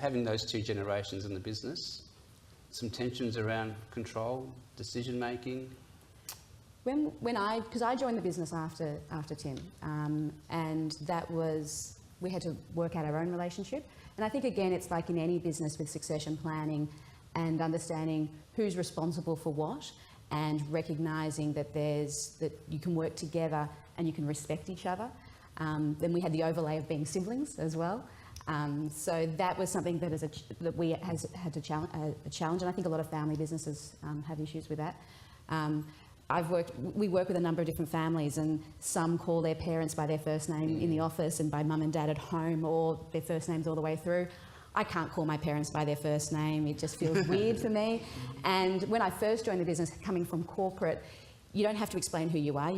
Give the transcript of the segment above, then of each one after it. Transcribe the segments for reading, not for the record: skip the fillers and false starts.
having those two generations in the business, some tensions around control, decision making? Because I joined the business after Tim, and that was, we had to work out our own relationship. And I think, again, it's like in any business with succession planning and understanding who's responsible for what, and recognising that you can work together and you can respect each other. Then we had the overlay of being siblings as well. So that was something that we had to challenge, and I think a lot of family businesses have issues with that. We work with a number of different families, and some call their parents by their first name in the office and by mum and dad at home, or their first names all the way through. I can't call my parents by their first name. It just feels weird for me. And when I first joined the business, coming from corporate, you don't have to explain who you are.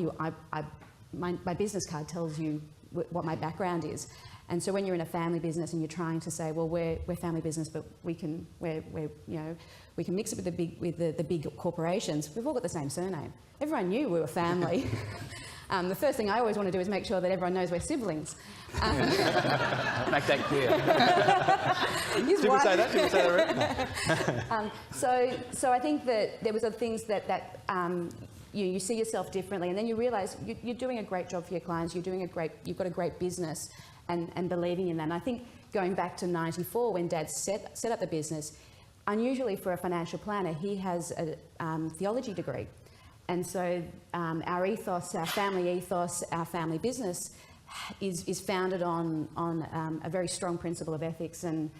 My business card tells you what my background is. And so when you're in a family business and you're trying to say, well, we're family business, but we can mix it with the big corporations. We've all got the same surname. Everyone knew we were family. The first thing I always want to do is make sure that everyone knows we're siblings. Make that clear. Did we say that? So I think that there was other things that you see yourself differently, and then you realise you're doing a great job for your clients. You've got a great business, and believing in that. And I think going back to '94 when Dad set up the business, unusually for a financial planner, he has a theology degree. And so our ethos, our family ethos, our family business is founded on a very strong principle of ethics and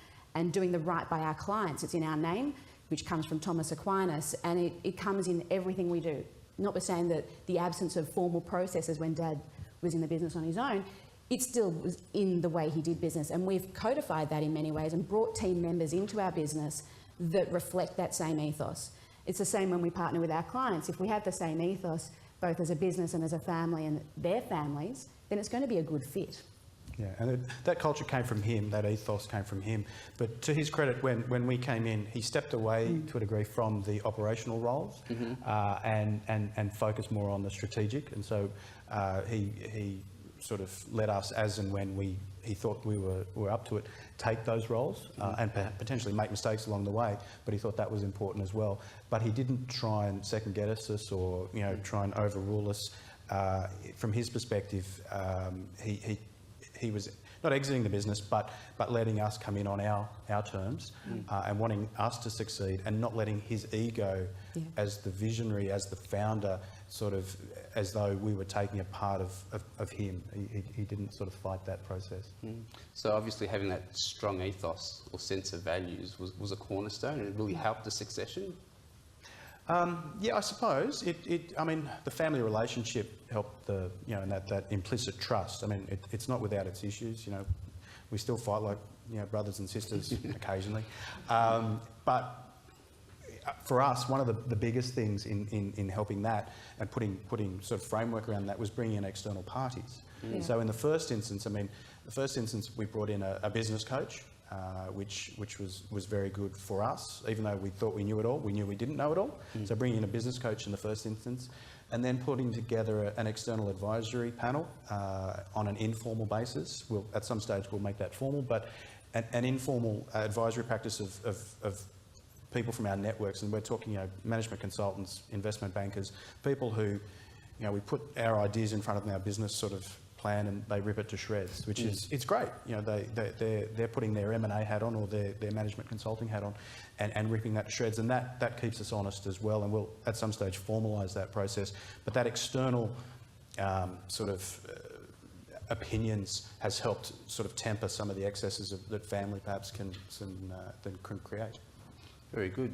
doing the right by our clients. It's in our name, which comes from Thomas Aquinas, and it comes in everything we do. Notwithstanding that the absence of formal processes when Dad was in the business on his own, it still was in the way he did business. And we've codified that in many ways and brought team members into our business that reflect that same ethos. It's the same when we partner with our clients. If we have the same ethos, both as a business and as a family and their families, then it's going to be a good fit. Yeah, and that culture came from him, that ethos came from him. But to his credit, when we came in, he stepped away to a degree from the operational roles and focused more on the strategic. And so he sort of let us, as and when he thought we were up to it, take those roles and potentially make mistakes along the way, but he thought that was important as well. But he didn't try and second-guess us or try and overrule us. From his perspective, he was not exiting the business, but letting us come in on our terms and wanting us to succeed, and not letting his ego as the visionary, as the founder, sort of as though we were taking a part of him. He didn't sort of fight that process. So obviously having that strong ethos or sense of values was a cornerstone, and it really helped the succession. Yeah, I suppose I mean, the family relationship helped and that implicit trust. I mean, it's not without its issues. We still fight like brothers and sisters occasionally, but for us, one of the biggest things in helping that and putting sort of framework around that was bringing in external parties. So in the first instance, we brought in a business coach, which was very good for us. Even though we thought we knew it all, we knew we didn't know it all. So bringing in a business coach in the first instance, and then putting together an external advisory panel on an informal basis. At some stage we'll make that formal, but an informal advisory practice of people from our networks, and we're talking management consultants, investment bankers, people who we put our ideas in front of them, our business sort of plan, and they rip it to shreds, which is, it's great. They're putting their M&A hat on, or their management consulting hat on, and ripping that to shreds, and that keeps us honest as well, and we'll at some stage formalise that process. But that external sort of opinions has helped sort of temper some of the excesses that family perhaps can create. Very good.